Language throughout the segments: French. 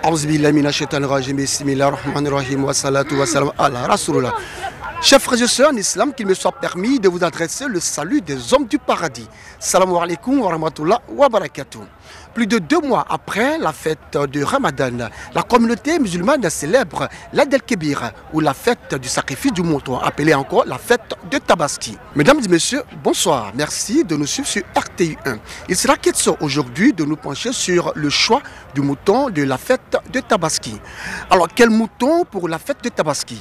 A'ouzou billahi minash shaitanir rajim. Bismillahir rahmanir rahim. Wa salatu wa salam ala rasulullah. Chers frères et sœurs en islam, qu'il me soit permis de vous adresser le salut des hommes du paradis. Salam alaikum wa rahmatullah wa barakatuh. Plus de 2 mois après la fête de Ramadan, la communauté musulmane célèbre l'Aïd el-Kébir, ou la fête du sacrifice du mouton, appelée encore la fête de Tabaski. Mesdames et messieurs, bonsoir. Merci de nous suivre sur RTI1. Il sera question aujourd'hui de nous pencher sur le choix du mouton de la fête de Tabaski. Alors, quel mouton pour la fête de Tabaski?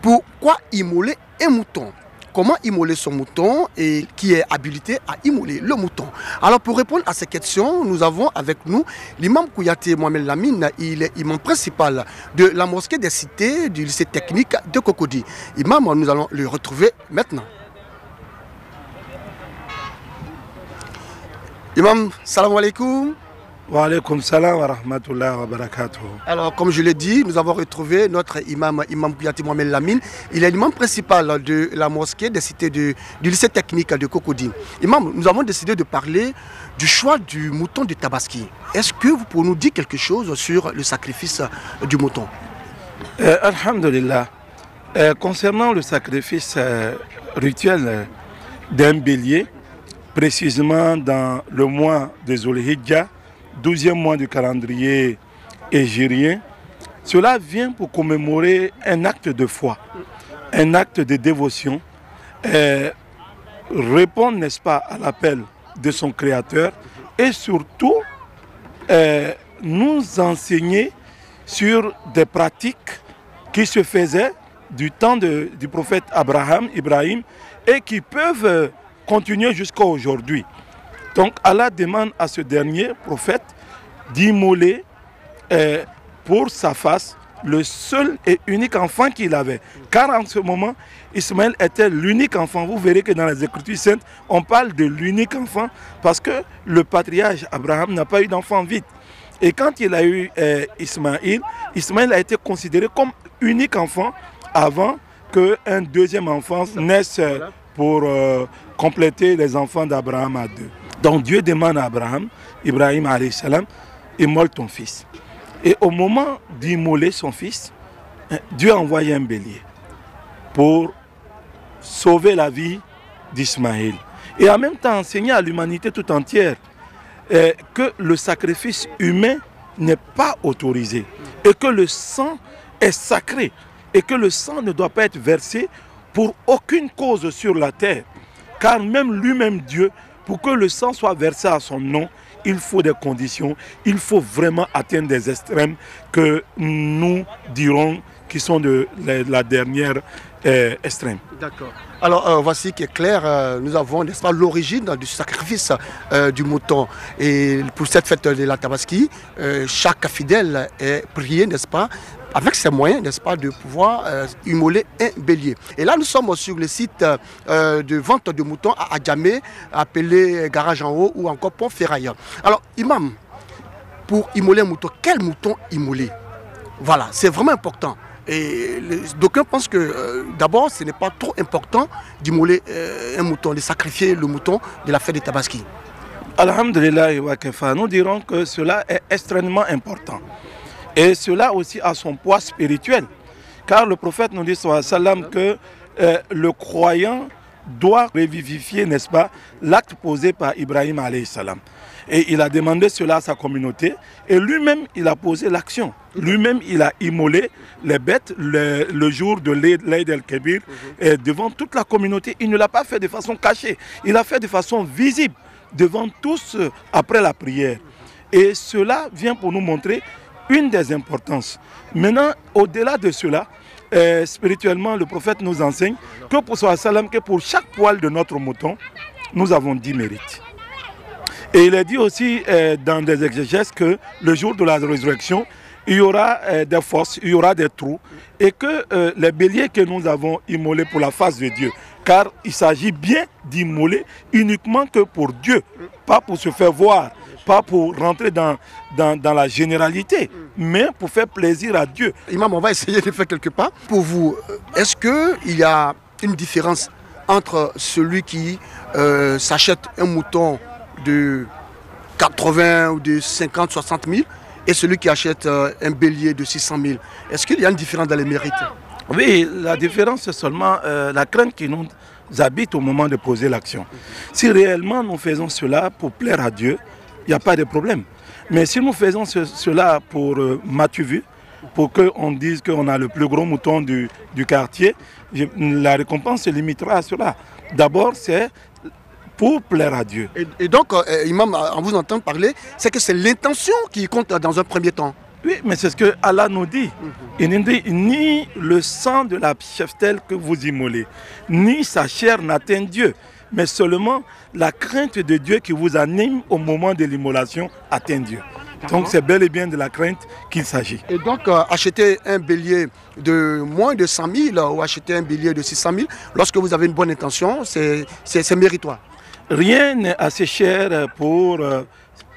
Pourquoi immoler un mouton? Comment immoler son mouton et qui est habilité à immoler le mouton? Alors pour répondre à ces questions, nous avons avec nous l'imam Kouyaté Mohamed Lamine. Il est imam principal de la mosquée des cités du lycée technique de Cocody. Imam, nous allons le retrouver maintenant. Imam, salam alaikum. Wa alaykoum salam wa rahmatullahi wa barakatuh. Alors, comme je l'ai dit, nous avons retrouvé notre imam, imam Kouyaté Mohamed Lamine. Il est l'imam principal de la mosquée des cités du lycée technique de Cocody. Imam, nous avons décidé de parler du choix du mouton de Tabaski. Est-ce que vous pouvez nous dire quelque chose sur le sacrifice du mouton? Alhamdulillah. Concernant le sacrifice rituel d'un bélier, précisément dans le mois de Zulhijja, 12e mois du calendrier hégirien, cela vient pour commémorer un acte de foi, un acte de dévotion, répondre, n'est-ce pas, à l'appel de son Créateur et surtout nous enseigner sur des pratiques qui se faisaient du temps du prophète Ibrahim et qui peuvent continuer jusqu'à aujourd'hui. Donc Allah demande à ce dernier prophète d'immoler pour sa face le seul et unique enfant qu'il avait. Car en ce moment, Ismaël était l'unique enfant. Vous verrez que dans les Écritures saintes, on parle de l'unique enfant parce que le patriarche Abraham n'a pas eu d'enfant vite. Et quand il a eu Ismaël a été considéré comme unique enfant avant qu'un deuxième enfant naisse pour compléter les enfants d'Abraham à 2. Donc Dieu demande à Ibrahim alayhi salam, immole ton fils. Et au moment d'immoler son fils, Dieu a envoyé un bélier pour sauver la vie d'Ismaël. Et en même temps enseigner à l'humanité tout entière que le sacrifice humain n'est pas autorisé et que le sang est sacré et que le sang ne doit pas être versé pour aucune cause sur la terre. Car même lui-même Dieu, pour que le sang soit versé à son nom, il faut des conditions, il faut vraiment atteindre des extrêmes que nous dirons qui sont de la dernière extrême. D'accord. Alors voici qui est clair, nous avons, n'est-ce pas, l'origine du sacrifice du mouton. Et pour cette fête de la Tabaski, chaque fidèle est prié, n'est-ce pas, avec ses moyens, n'est-ce pas, de pouvoir immoler un bélier. Et là, nous sommes sur le site de vente de moutons à Adjamé, appelé Garage en haut ou encore Pont Ferraille. Alors, imam, pour immoler un mouton, quel mouton immoler? Voilà, c'est vraiment important. Et d'aucuns pensent que d'abord, ce n'est pas trop important d'immoler un mouton, de sacrifier le mouton de la fête de Tabaski. Alhamdulillah wa kafa, nous dirons que cela est extrêmement important. Et cela aussi a son poids spirituel. Car le prophète nous dit sallam, que le croyant doit revivifier, n'est-ce pas, l'acte posé par Ibrahim alayhi salam. Et il a demandé cela à sa communauté. Et lui-même, il a posé l'action. Lui-même, il a immolé les bêtes le jour de l'Aïd el-Kébir devant toute la communauté. Il ne l'a pas fait de façon cachée. Il l'a fait de façon visible devant tous après la prière. Et cela vient pour nous montrer une des importances. Maintenant, au-delà de cela, spirituellement, le prophète nous enseigne que pour chaque poil de notre mouton, nous avons 10 mérites. Et il est dit aussi dans des exégèses que le jour de la résurrection, il y aura des fosses, il y aura des trous, et que les béliers que nous avons immolés pour la face de Dieu, car il s'agit bien d'immoler uniquement que pour Dieu, pas pour se faire voir, pas pour rentrer dans la généralité, mais pour faire plaisir à Dieu. Imam, on va essayer de faire quelques pas. Pour vous, est-ce qu'il y a une différence entre celui qui s'achète un mouton de 80 ou de 50, 60 000 et celui qui achète un bélier de 600 000, est-ce qu'il y a une différence dans les mérites? Oui, la différence c'est seulement la crainte qui nous habite au moment de poser l'action. Si réellement nous faisons cela pour plaire à Dieu, il n'y a pas de problème. Mais si nous faisons cela pour m'as-tu vu, pour qu'on dise qu'on a le plus gros mouton du quartier, la récompense se limitera à cela. D'abord, c'est pour plaire à Dieu. Et donc, Imam, en vous entendant parler, c'est que c'est l'intention qui compte dans un premier temps. Oui, mais c'est ce que Allah nous dit. Il nous dit, ni le sang de la cheptelle que vous immolez, ni sa chair n'atteint Dieu, mais seulement la crainte de Dieu qui vous anime au moment de l'immolation atteint Dieu. Donc c'est bel et bien de la crainte qu'il s'agit. Et donc, acheter un bélier de moins de 100 000 ou acheter un bélier de 600 000, lorsque vous avez une bonne intention, c'est méritoire. Rien n'est assez cher pour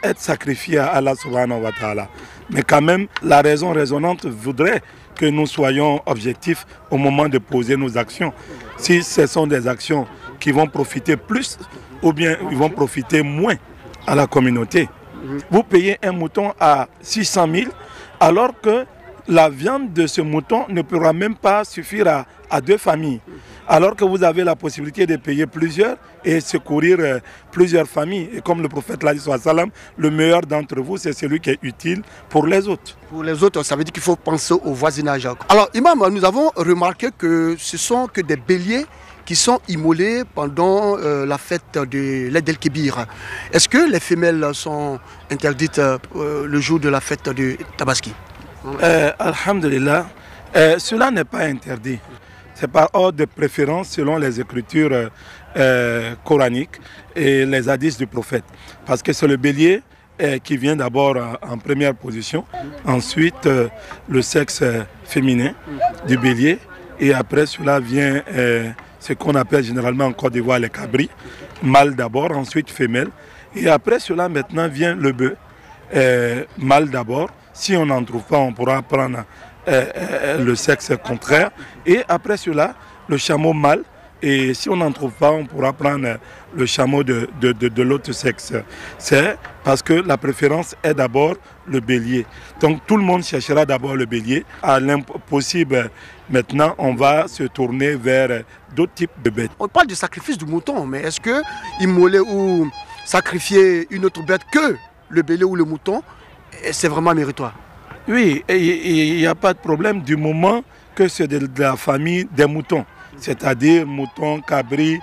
être sacrifié à Allah subhanahu wa ta'ala. Mais quand même, la raison raisonnante voudrait que nous soyons objectifs au moment de poser nos actions. Si ce sont des actions qui vont profiter plus ou bien ils vont profiter moins à la communauté. Vous payez un mouton à 600 000 alors que la viande de ce mouton ne pourra même pas suffire à 2 familles. Alors que vous avez la possibilité de payer plusieurs et secourir plusieurs familles. Et comme le prophète l'a dit, le meilleur d'entre vous, c'est celui qui est utile pour les autres. Pour les autres, ça veut dire qu'il faut penser au voisinage. Alors, Imam, nous avons remarqué que ce sont que des béliers qui sont immolés pendant la fête de l'Aïd el-Kébir. Est-ce que les femelles sont interdites le jour de la fête de Tabaski? Alhamdulillah, cela n'est pas interdit. C'est par ordre de préférence selon les écritures coraniques et les hadiths du prophète. Parce que c'est le bélier qui vient d'abord en première position, ensuite le sexe féminin du bélier, et après cela vient ce qu'on appelle généralement en Côte d'Ivoire les cabris, mâle d'abord, ensuite femelle, et après cela maintenant vient le bœuf, mâle d'abord. Si on n'en trouve pas, on pourra prendre le sexe contraire, et après cela le chameau mâle, et si on n'en trouve pas, on pourra prendre le chameau de l'autre sexe. C'est parce que la préférence est d'abord le bélier. Donc tout le monde cherchera d'abord le bélier. À l'impossible, maintenant, on va se tourner vers d'autres types de bêtes. On parle du sacrifice du mouton, mais est-ce que immoler ou sacrifier une autre bête que le bélier ou le mouton, c'est vraiment méritoire? Oui, il n'y a pas de problème du moment que c'est de la famille des moutons. C'est-à-dire moutons, cabris,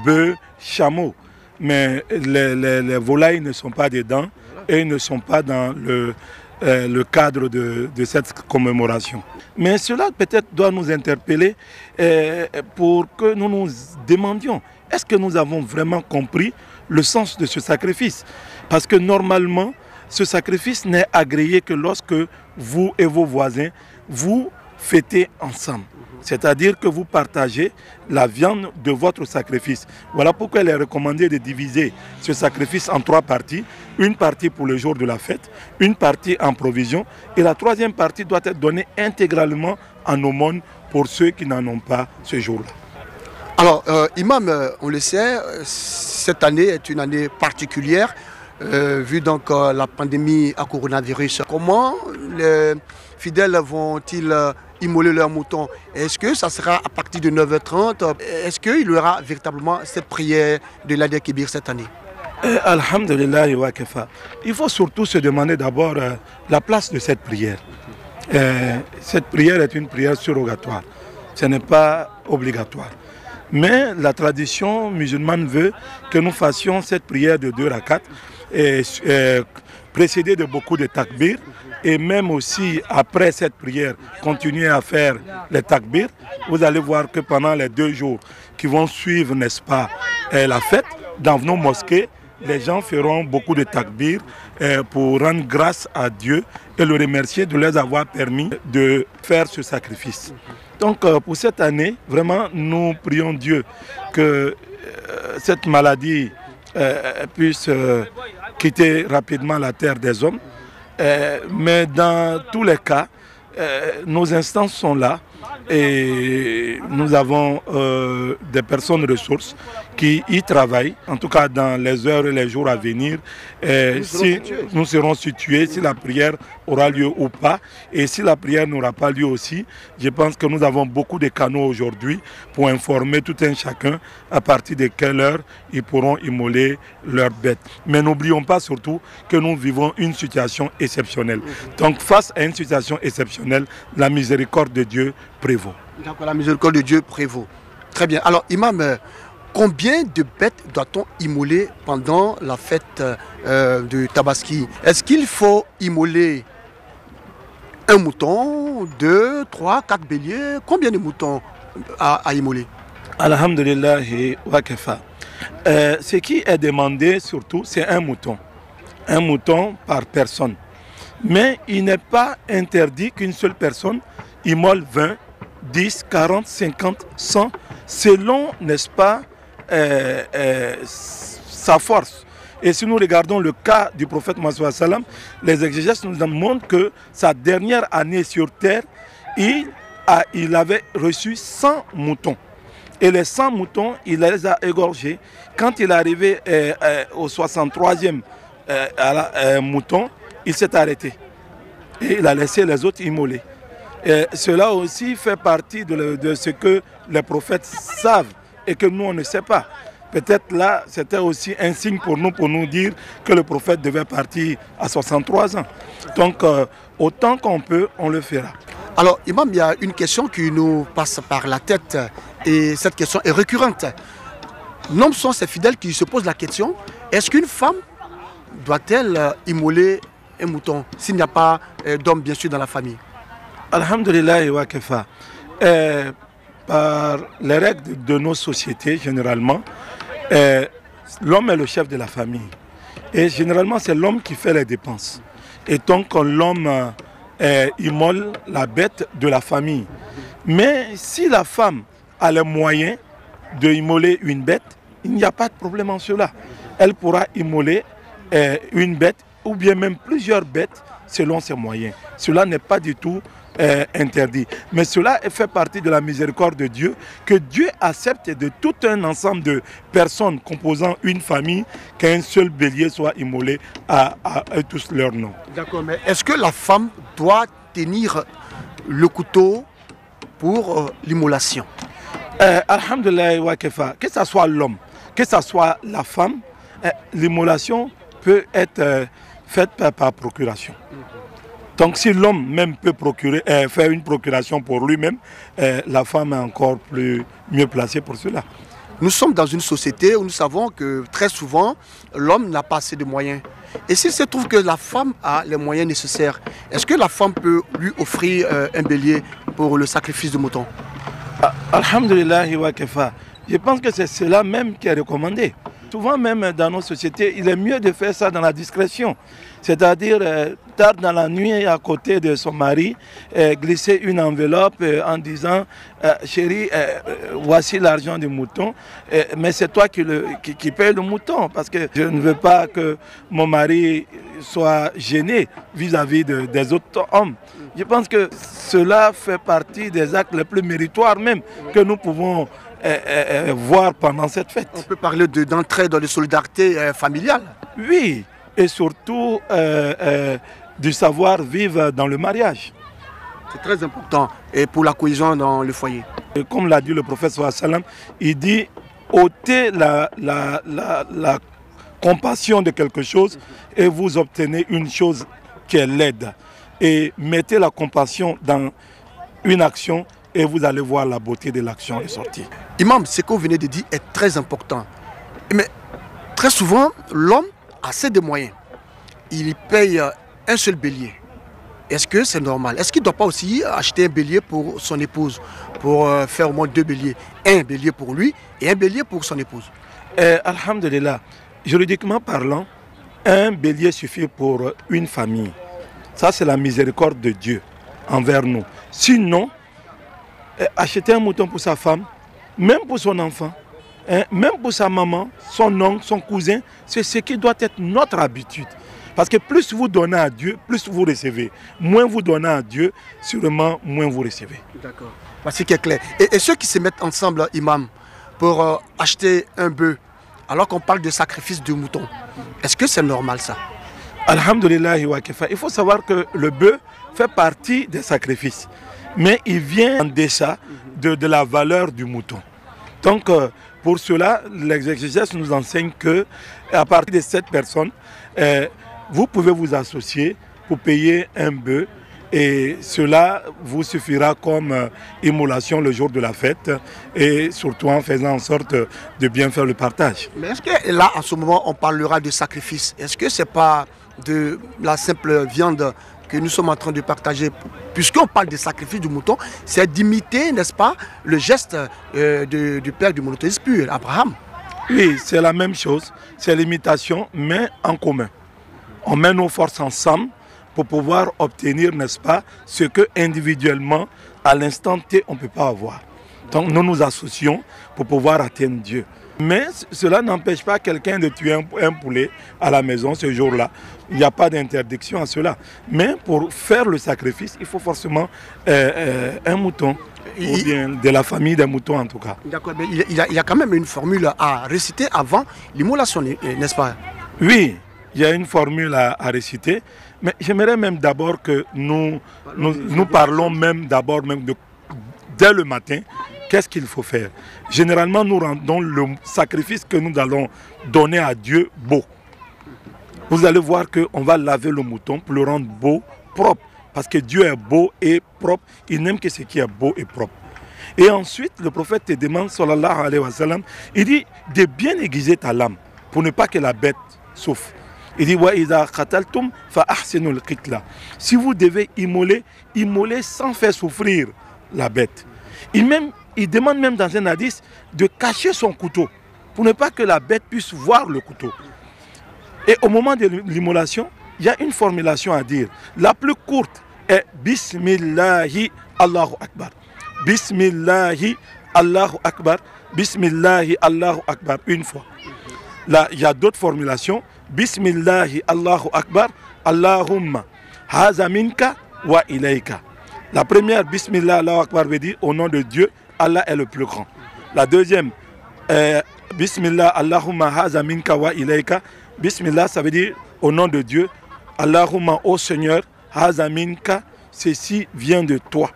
bœufs, chameaux. Mais les volailles ne sont pas dedans et ne sont pas dans le cadre de cette commémoration. Mais cela peut-être doit nous interpeller pour que nous nous demandions, est-ce que nous avons vraiment compris le sens de ce sacrifice? Parce que normalement, ce sacrifice n'est agréé que lorsque vous et vos voisins, vous fêtez ensemble. C'est-à-dire que vous partagez la viande de votre sacrifice. Voilà pourquoi il est recommandé de diviser ce sacrifice en 3 parties. Une partie pour le jour de la fête, une partie en provision, et la 3e partie doit être donnée intégralement en aumône pour ceux qui n'en ont pas ce jour-là. Alors, Imam, on le sait, cette année est une année particulière, vu donc la pandémie à coronavirus. Comment les fidèles vont-ils immoler leurs moutons? Est-ce que ça sera à partir de 9h30? Est-ce qu'il y aura véritablement cette prière de l'Aïd el-Kébir cette année? Alhamdulillah wa kafa. Il faut surtout se demander d'abord la place de cette prière. Cette prière est une prière surrogatoire. Ce n'est pas obligatoire. Mais la tradition musulmane veut que nous fassions cette prière de 2 rakats, précédée de beaucoup de takbir, et même aussi après cette prière, continuer à faire les takbir. Vous allez voir que pendant les 2 jours qui vont suivre, n'est-ce pas, la fête, dans nos mosquées, les gens feront beaucoup de takbir pour rendre grâce à Dieu et le remercier de leur avoir permis de faire ce sacrifice. Donc pour cette année, vraiment, nous prions Dieu que cette maladie puisse quitter rapidement la terre des hommes. Mais dans tous les cas, nos instances sont là et nous avons des personnes ressources qui y travaillent, en tout cas dans les heures et les jours à venir, si nous serons situés, si la prière aura lieu ou pas. Et si la prière n'aura pas lieu aussi, je pense que nous avons beaucoup de canaux aujourd'hui pour informer tout un chacun à partir de quelle heure ils pourront immoler leurs bêtes. Mais n'oublions pas surtout que nous vivons une situation exceptionnelle. Donc face à une situation exceptionnelle, la miséricorde de Dieu prévaut. Donc la miséricorde de Dieu prévaut. Très bien. Alors imam, combien de bêtes doit-on immoler pendant la fête de Tabaski? Est-ce qu'il faut immoler un mouton, 2, 3, 4 béliers? Combien de moutons à immoler? Alhamdulillah wa kafa. Ce qui est demandé surtout, c'est un mouton. Un mouton par personne. Mais il n'est pas interdit qu'une seule personne immole 20, 10, 40, 50, 100, selon, n'est-ce pas, sa force. Et si nous regardons le cas du prophète Mohammed sallam, les exégètes nous montrent que sa dernière année sur terre, il avait reçu 100 moutons. Et les 100 moutons, il les a égorgés. Quand il est arrivé au 63e mouton, il s'est arrêté. Et il a laissé les autres immoler. Et cela aussi fait partie de ce que les prophètes savent et que nous, on ne sait pas. Peut-être là, c'était aussi un signe pour nous dire que le prophète devait partir à 63 ans. Donc, autant qu'on peut, on le fera. Alors, imam, il y a une question qui nous passe par la tête et cette question est récurrente. Nombreux sont ces fidèles qui se posent la question, est-ce qu'une femme doit-elle immoler un mouton s'il n'y a pas d'homme, bien sûr, dans la famille? Alhamdulillah wa kafa. Par les règles de nos sociétés, généralement, l'homme est le chef de la famille. Et généralement, c'est l'homme qui fait les dépenses. Et donc, l'homme immole la bête de la famille. Mais si la femme a les moyens de immoler une bête, il n'y a pas de problème en cela. Elle pourra immoler une bête ou bien même plusieurs bêtes selon ses moyens. Cela n'est pas du tout interdit. Mais cela fait partie de la miséricorde de Dieu, que Dieu accepte de tout un ensemble de personnes composant une famille, qu'un seul bélier soit immolé à tous leurs noms. D'accord, mais est-ce que la femme doit tenir le couteau pour l'immolation? Alhamdulillah wa kafa, que ce soit l'homme, que ce soit la femme, l'immolation peut être faite par procuration. Donc si l'homme même peut faire une procuration pour lui-même, la femme est encore mieux placée pour cela. Nous sommes dans une société où nous savons que très souvent, l'homme n'a pas assez de moyens. Et s'il se trouve que la femme a les moyens nécessaires, est-ce que la femme peut lui offrir un bélier pour le sacrifice de mouton? Alhamdulillah wa kafa. Je pense que c'est cela même qui est recommandé. Souvent même dans nos sociétés, il est mieux de faire ça dans la discrétion. C'est-à-dire, tard dans la nuit, à côté de son mari, glisser une enveloppe en disant « Chérie, voici l'argent du mouton, mais c'est toi qui paye le mouton, parce que je ne veux pas que mon mari soit gêné vis-à-vis des autres hommes. » Je pense que cela fait partie des actes les plus méritoires même que nous pouvons voir pendant cette fête. On peut parler d'entraide, de solidarité familiale. Oui, et surtout du savoir-vivre dans le mariage. C'est très important et pour la cohésion dans le foyer. Et comme l'a dit le prophète sallam, il dit ôtez la compassion de quelque chose et vous obtenez une chose qui est laide. Et mettez la compassion dans une action et vous allez voir la beauté de l'action est sortie. Imam, ce que vous venez de dire est très important. Mais très souvent, l'homme a assez de moyens. Il paye un seul bélier. Est-ce que c'est normal? Est-ce qu'il ne doit pas aussi acheter un bélier pour son épouse, pour faire au moins 2 béliers? Un bélier pour lui et un bélier pour son épouse. Alhamdulillah, juridiquement parlant, un bélier suffit pour une famille. Ça, c'est la miséricorde de Dieu envers nous. Sinon, acheter un mouton pour sa femme, même pour son enfant, même pour sa maman, son oncle, son cousin, c'est ce qui doit être notre habitude. Parce que plus vous donnez à Dieu, plus vous recevez. Moins vous donnez à Dieu, sûrement moins vous recevez. D'accord. Voici qui est clair. Et ceux qui se mettent ensemble, imam, pour acheter un bœuf, alors qu'on parle de sacrifice de mouton. Est-ce que c'est normal ça? Alhamdulillah, il faut savoir que le bœuf fait partie des sacrifices, mais il vient en deçà de la valeur du mouton. Donc, pour cela, l'exégèse nous enseigne que à partir de 7 personnes, vous pouvez vous associer pour payer un bœuf et cela vous suffira comme immolation le jour de la fête et surtout en faisant en sorte de bien faire le partage. Mais est-ce que là, en ce moment, on parlera de sacrifice? Est-ce que ce n'est pas de la simple viande que nous sommes en train de partager? Puisqu'on parle de sacrifice du mouton, c'est d'imiter, n'est-ce pas, le geste du père du monothéisme pur, Abraham. Oui, c'est la même chose, c'est l'imitation, mais en commun. On met nos forces ensemble pour pouvoir obtenir, n'est-ce pas, ce que individuellement, à l'instant T, on ne peut pas avoir. Donc nous nous associons pour pouvoir atteindre Dieu. Mais cela n'empêche pas quelqu'un de tuer un poulet à la maison ce jour-là. Il n'y a pas d'interdiction à cela. Mais pour faire le sacrifice, il faut forcément un mouton. Ou bien de la famille des moutons en tout cas. D'accord, mais il y a quand même une formule à réciter avant l'immolation, n'est-ce pas? Oui, il y a une formule à réciter. Mais j'aimerais même d'abord que nous parlons même d'abord dès le matin, qu'est-ce qu'il faut faire. Généralement, nous rendons le sacrifice que nous allons donner à Dieu beau. Vous allez voir qu'on va laver le mouton pour le rendre beau, propre. Parce que Dieu est beau et propre. Il n'aime que ce qui est beau et propre. Et ensuite, le prophète te demande, sallallahu alayhi wa sallam, il dit de bien aiguiser ta lame pour ne pas que la bête souffre. Il dit si vous devez immoler, immolez sans faire souffrir la bête. Il demande même dans un hadith de cacher son couteau pour ne pas que la bête puisse voir le couteau. Et au moment de l'immolation, il y a une formulation à dire. La plus courte est Bismillahi Allahu Akbar. Bismillahi Allahu Akbar. Bismillahi Allahu Akbar. Une fois. Là, il y a d'autres formulations. Bismillahi Allahu Akbar, Allahumma haza minka wa ilayka. La première, Bismillah Allahu Akbar, veut dire au nom de Dieu, Allah est le plus grand. La deuxième, Bismillah Allahumma haza minka wa ilayka. Bismillah, ça veut dire au nom de Dieu, Allahumma, ô Seigneur, haza minka, ceci vient de toi.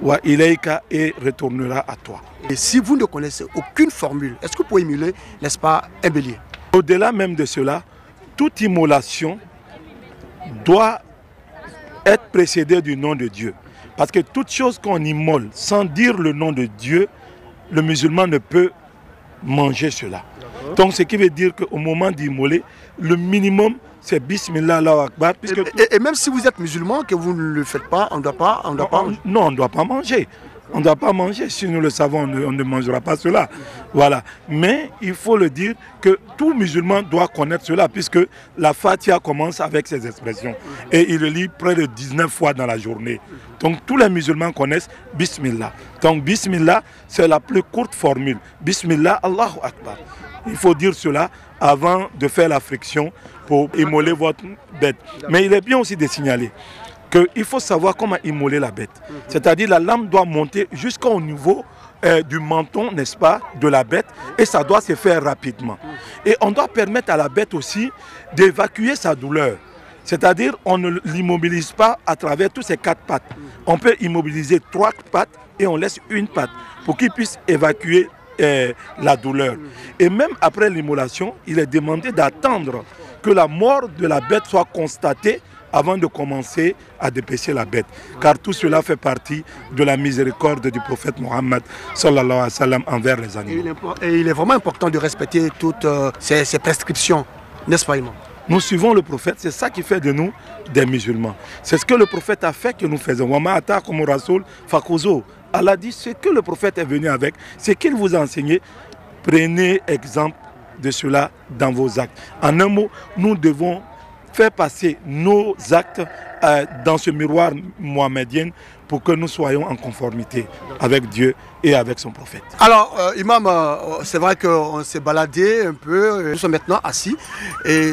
Wa ilayka, et retournera à toi. Et si vous ne connaissez aucune formule, est-ce que vous pouvez immoler, n'est-ce pas, un bélier? Au-delà même de cela, toute immolation doit être précédée du nom de Dieu. Parce que toute chose qu'on immole sans dire le nom de Dieu, le musulman ne peut manger cela. Donc ce qui veut dire qu'au moment d'immoler, le minimum c'est Bismillah Allahu Akbar. Et même si vous êtes musulman, que vous ne le faites pas, on ne doit pas manger. Non, on ne doit pas manger. On ne doit pas manger. Si nous le savons, on ne mangera pas cela. Voilà. Mais il faut le dire que tout musulman doit connaître cela, puisque la Fatiha commence avec ces expressions. Et il le lit près de 19 fois dans la journée. Donc tous les musulmans connaissent Bismillah. Donc Bismillah, c'est la plus courte formule. Bismillah, Allahu Akbar. Il faut dire cela avant de faire la friction pour immoler votre bête. Mais il est bien aussi de signaler qu'il faut savoir comment immoler la bête. C'est-à-dire la lame doit monter jusqu'au niveau du menton, n'est-ce pas, de la bête, et ça doit se faire rapidement. Et on doit permettre à la bête aussi d'évacuer sa douleur. C'est-à-dire on ne l'immobilise pas à travers tous ses 4 pattes. On peut immobiliser 3 pattes et on laisse une patte pour qu'il puisse évacuer la douleur. Et même après l'immolation, il est demandé d'attendre que la mort de la bête soit constatée avant de commencer à dépêcher la bête. Car tout cela fait partie de la miséricorde du prophète Mohammed sallallahu alayhi wa sallam envers les animaux. Et il est vraiment important de respecter toutes ces prescriptions, n'est-ce pas, Imam? Nous suivons le prophète, c'est ça qui fait de nous des musulmans. C'est ce que le prophète a fait que nous faisons. Allah dit ce que le prophète est venu avec, c'est qu'il vous a enseigné. Prenez exemple de cela dans vos actes. En un mot, nous devons faire passer nos actes dans ce miroir mohammedien pour que nous soyons en conformité avec Dieu et avec son prophète. Alors, Imam, c'est vrai qu'on s'est baladé un peu. Nous sommes maintenant assis et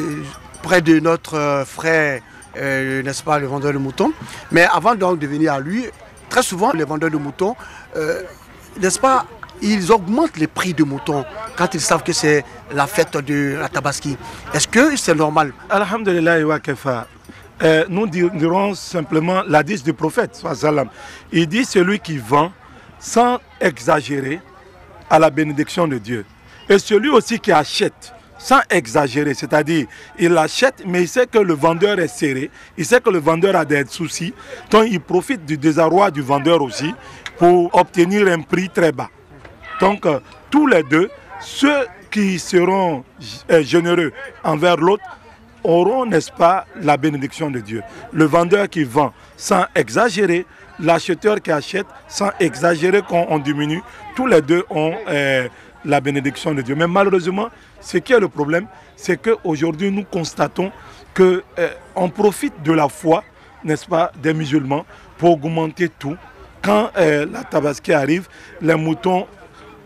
près de notre frère, n'est-ce pas, le vendeur de moutons. Mais avant donc de venir à lui, très souvent, les vendeurs de moutons, n'est-ce pas, ils augmentent les prix de moutons quand ils savent que c'est la fête de la Tabaski. Est-ce que c'est normal? Alhamdulillah wa kafa. Nous dirons simplement l'hadith du prophète. Il dit celui qui vend sans exagérer à la bénédiction de Dieu. Et celui aussi qui achète sans exagérer, c'est-à-dire il achète mais il sait que le vendeur est serré, il sait que le vendeur a des soucis, donc il profite du désarroi du vendeur aussi pour obtenir un prix très bas. Donc tous les deux, ceux qui seront généreux envers l'autre auront, n'est-ce pas, la bénédiction de Dieu. Le vendeur qui vend sans exagérer, l'acheteur qui achète sans exagérer quand on diminue, tous les deux ont la bénédiction de Dieu. Mais malheureusement, ce qui est le problème, c'est qu'aujourd'hui nous constatons qu'on profite de la foi, n'est-ce pas, des musulmans pour augmenter tout. Quand la Tabaski arrive, les moutons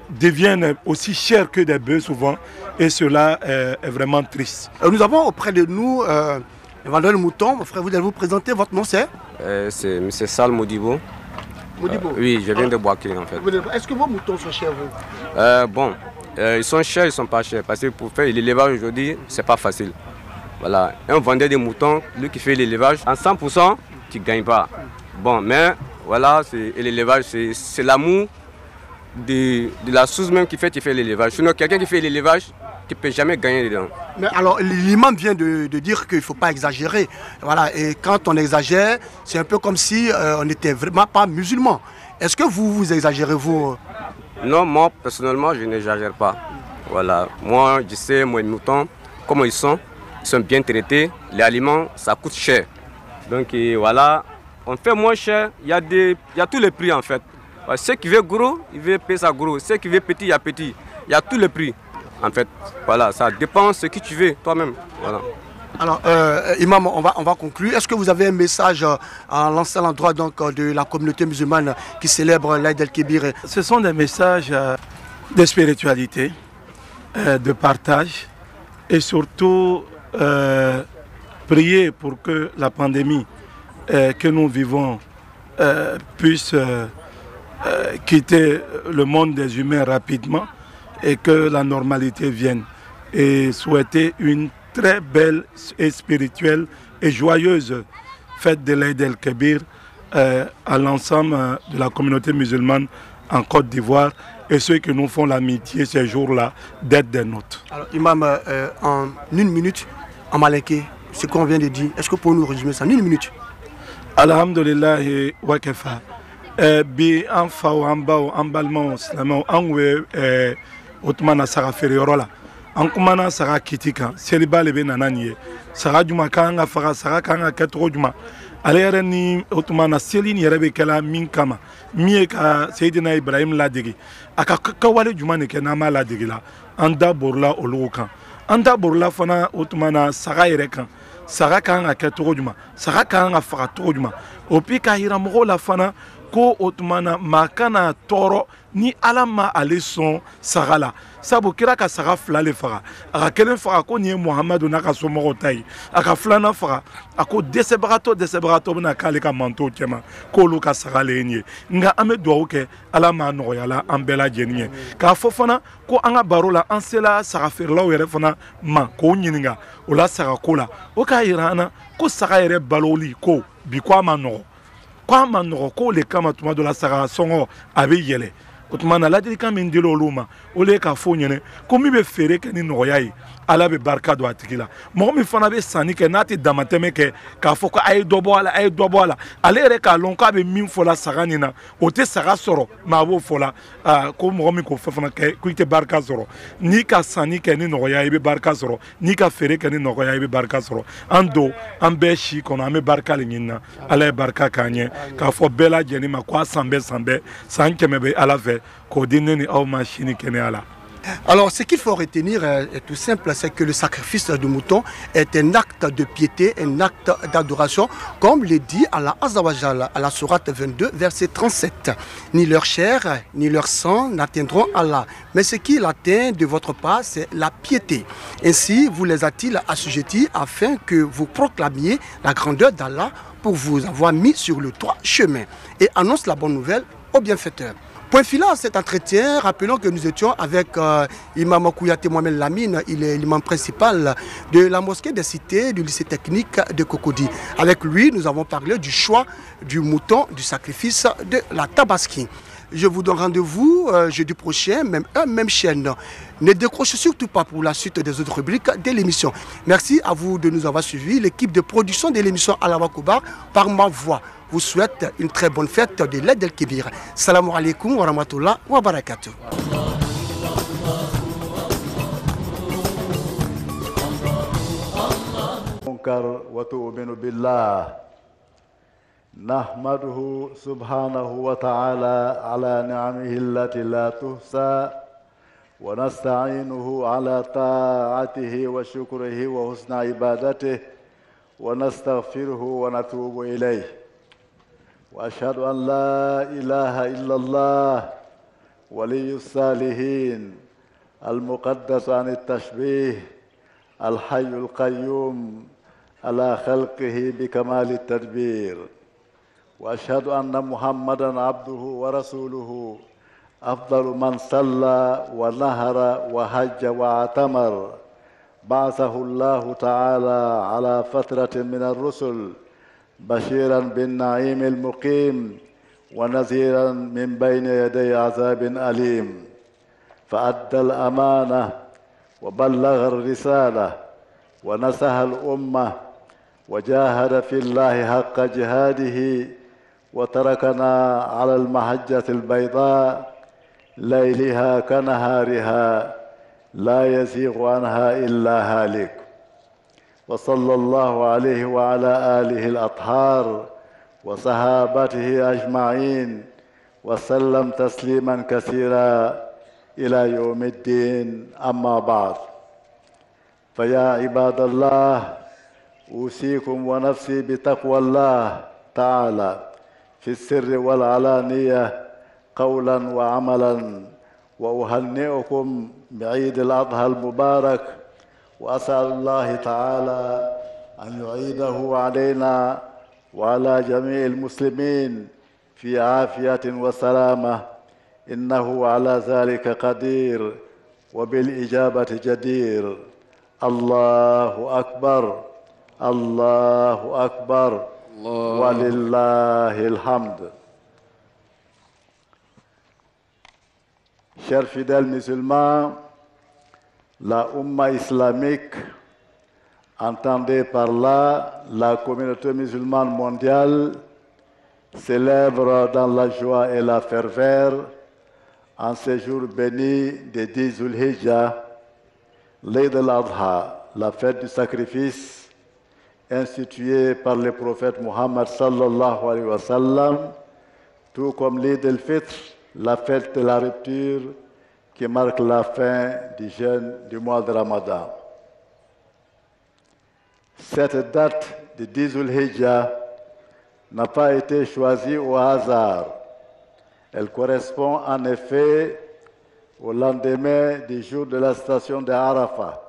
deviennent aussi chers que des bœufs souvent, et cela est vraiment triste. Nous avons auprès de nous le vendeur de moutons. Mon frère, vous allez vous présenter, votre nom c'est? C'est M. Sal Modibo. Modibo. Oui, je viens de Boaké en fait. Est-ce que vos moutons sont chers, vous? Bon, ils sont chers, ils ne sont pas chers, parce que pour faire l'élevage aujourd'hui, c'est pas facile. Voilà, un vendeur de moutons, lui qui fait l'élevage, en 100%, tu ne gagnes pas. Bon, mais voilà, l'élevage, c'est l'amour de la source même qui fait l'élevage. Sinon, quelqu'un qui fait l'élevage, tu ne peux jamais gagner dedans. Mais alors, l'imam vient de dire qu'il ne faut pas exagérer. Voilà, et quand on exagère, c'est un peu comme si on n'était vraiment pas musulman. Est-ce que vous exagérez, vous? Non, moi, personnellement, je n'exagère pas. Voilà, moi, je sais, mes moutons, comment ils sont bien traités. Les aliments, ça coûte cher. Donc, voilà, on fait moins cher. Il y a tous les prix, en fait. Ceux qui veulent gros, ils veulent payer ça gros. Ceux qui veulent petit, il y a petit. Il y a tous les prix. En fait, voilà, ça dépend de ce que tu veux toi-même. Voilà. Alors, Imam, on va conclure. Est-ce que vous avez un message à lancer à l'endroit de la communauté musulmane qui célèbre l'Aïd el-Kébir? Ce sont des messages de spiritualité, de partage et surtout prier pour que la pandémie que nous vivons puisse quitter le monde des humains rapidement et que la normalité vienne, et souhaiter une très belle et spirituelle et joyeuse fête de l'Aïd el-Kébir à l'ensemble de la communauté musulmane en Côte d'Ivoire et ceux qui nous font l'amitié ces jours-là d'être des nôtres. Alors, Imam, en une minute, en malinké, ce qu'on vient de dire, est-ce que vous pouvez nous résumer ça en une minute? Alhamdulillah wa kafa. Bi an faw an baw an balimaw silamɛw an we o tuma na saga feere yɔrɔ la an kumana saga kiti kan seliba le bɛ nana nin ye saga juma kan ka faga saga kan ka kɛ cogo juma ale yɛrɛ ni o tuma na seli ni yɛrɛ bɛ kɛla min kama min ye ka Seydina Ibrahim ladege a ka kɛwale juma de kɛ n'an b'a ladege la an da borila olu kan an da borila fana o tuma na saga yɛrɛ kan saga kan ka kɛ cogo juma saga kan ka faga cogo juma o puis ka yira mɔgɔw la fana ko o tuma na maa kana tɔɔrɔ ni ala ma ale sɔn saga la sabu kira ka saga fila le faga a ka kelen faga ko nin ye muhamadu n'a ka somɔgɔw ta ye a ka filanan faga a ko dɛsɛbagatɔ bɛna k'ale ka mantow cɛma k'olu ka saga le ye nin ye nka an bɛ dugawu kɛ ala m'a nɔgɔyala an bɛɛ lajɛlen ye k'a fɔ fana ko an ka baro la an sela saga feerelaw yɛrɛ fana ma k'o ɲininka o la sagako la o k'a yira an na ko saga yɛrɛ baloli ko bi ko a ma nɔgɔ ko ma nɔgɔ ko le kama tuma dɔ la saga sɔngɔ a bɛ yɛlɛ o tuma na ladilikan min dila olu ma o le k'a fɔ ɲɛnɛ ko min bɛ feere kɛ ni nɔgɔya ye ala bɛ barika don a tigi la mɔgɔ min fana bɛ sanni kɛ n'a tɛ damatɛmɛ kɛ k'a fɔ ko a ye dɔ bɔ a la a ye dɔ bɔ a la ale yɛrɛ k'a lɔn k'a bɛ min fɔ la saga nin na o tɛ saga sɔrɔ mɛ a b'o fɔ la ko mɔgɔ min k'o fɛ fana kɛ ko i tɛ barika sɔrɔ n'i ka sanni kɛ ni nɔgɔya i bɛ barika sɔrɔ n'i ka feere kɛ ni nɔgɔya i bɛ barika sɔrɔ an don an bɛɛ si kɔnɔ an bɛ barika le ɲini na ala ye barika k'an ɲɛ k'a fɔ bɛɛ lajɛlen ma ko a san bɛɛ san kɛmɛ bɛ ala fɛ k'o di ne ni aw ma sini kɛnɛya la. Alors, ce qu'il faut retenir est tout simple, c'est que le sacrifice du mouton est un acte de piété, un acte d'adoration, comme le dit Allah Azza wa Jalla à la sourate 22, verset 37. Ni leur chair, ni leur sang n'atteindront Allah, mais ce qui l'atteint de votre part, c'est la piété. Ainsi, vous les a-t-il assujettis afin que vous proclamiez la grandeur d'Allah pour vous avoir mis sur le droit chemin et annonce la bonne nouvelle aux bienfaiteurs. Point final à cet entretien, rappelons que nous étions avec Imam Kouyaté Mohamed Lamine, il est l'imam principal de la mosquée des cités du lycée technique de Cocody. Avec lui, nous avons parlé du choix du mouton, du sacrifice de la tabaski. Je vous donne rendez-vous jeudi prochain, même chaîne. Ne décrochez surtout pas pour la suite des autres rubriques de l'émission. Merci à vous de nous avoir suivis. L'équipe de production de l'émission Alawa Koubar, par ma voix, vous souhaite une très bonne fête de l'Aïd el-Kébir. Salam alaikum wa rahmatullah wa barakatuh. وتؤمن بالله نحمده سبحانه وتعالى على نعمه التي لا تحصى ونستعينه على طاعته وشكره وحسن عبادته ونستغفره ونتوب إليه وأشهد أن لا إله إلا الله ولي الصالحين المقدس عن التشبيه الحي القيوم على خلقه بكمال التدبير وأشهد أن محمدًا عبده ورسوله أفضل من صلى ونهر وحج واعتمر بعثه الله تعالى على فترة من الرسل بشيرًا بالنعيم المقيم ونذيرًا من بين يدي عذاب أليم فأدى الأمانة وبلغ الرسالة ونصح الأمة وجاهد في الله حق جهاده وتركنا على المحجة البيضاء ليلها كنهارها لا يزيغ عنها إلا هالك وصلى الله عليه وعلى آله الأطهار وصحابته أجمعين وسلم تسليما كثيرا إلى يوم الدين أما بعد فيا عباد الله أوصيكم ونفسي بتقوى الله تعالى في السر والعلانية قولا وعملا وأهنئكم بعيد الأضحى المبارك وأسأل الله تعالى أن يعيده علينا وعلى جميع المسلمين في عافية وسلامة إنه على ذلك قدير وبالإجابة جدير الله أكبر الله أكبر ولله الحمد. Chers fidèles musulmans, la Ummah islamique, entendez par là la communauté musulmane mondiale, célèbre dans la joie et la ferveur, en ce jour béni de 10 Zulhijjah, l'Eid al-Adha, la fête du sacrifice, instituée par le prophète Muhammad sallallahu alayhi wa sallam, tout comme l'Eid al-Fitr, la fête de la rupture qui marque la fin du jeûne du mois de Ramadan. Cette date de 10 Zulhijjah n'a pas été choisie au hasard. Elle correspond en effet au lendemain du jour de la station de Arafat,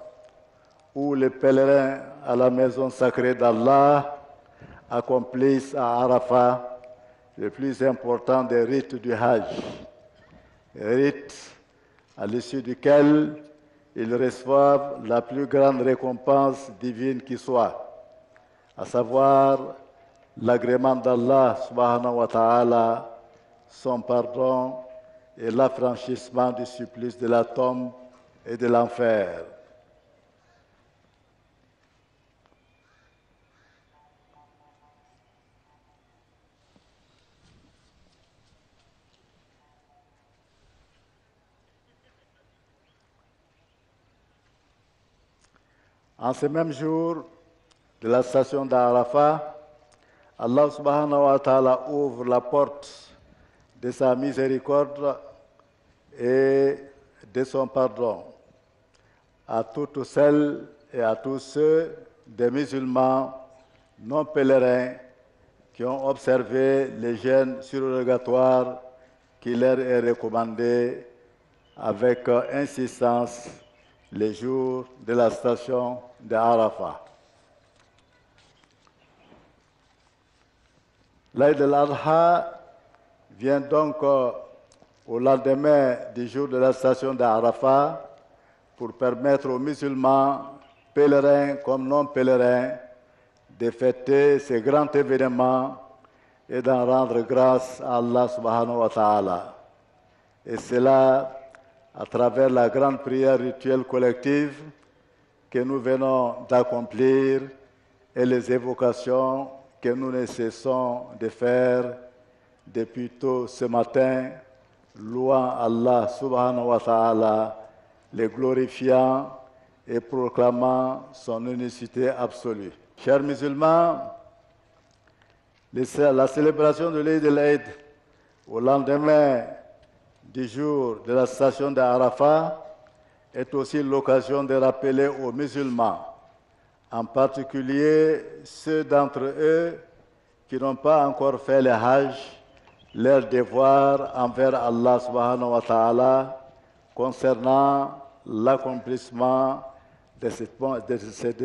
où les pèlerins à la maison sacrée d'Allah accomplissent à Arafat le plus important des rites du Hajj, rite à l'issue duquel ils reçoivent la plus grande récompense divine qui soit, à savoir l'agrément d'Allah subhanahu wa ta'ala, son pardon et l'affranchissement du supplice de la tombe et de l'enfer. En ce même jour de la station d'Arafat, Allah subhanahu wa ta'ala ouvre la porte de sa miséricorde et de son pardon à toutes celles et à tous ceux des musulmans non pèlerins qui ont observé les jeûnes surrogatoires qui leur est recommandé avec insistance les jours de la station de Arafat. L'Aïd al-Adha vient donc au lendemain du jour de la station d'Arafat pour permettre aux musulmans, pèlerins comme non-pèlerins, de fêter ce grand événement et d'en rendre grâce à Allah subhanahu wa ta'ala. Et cela à travers la grande prière rituelle collective que nous venons d'accomplir et les évocations que nous ne cessons de faire depuis tôt ce matin, louant Allah subhanahu wa ta'ala, le glorifiant et proclamant son unicité absolue. Chers musulmans, la célébration de l'Eid el-Eid au lendemain du jour de la station d'Arafat est aussi l'occasion de rappeler aux musulmans, en particulier ceux d'entre eux qui n'ont pas encore fait le Hajj, leur devoir envers Allah subhanahu wa ta'ala concernant l'accomplissement de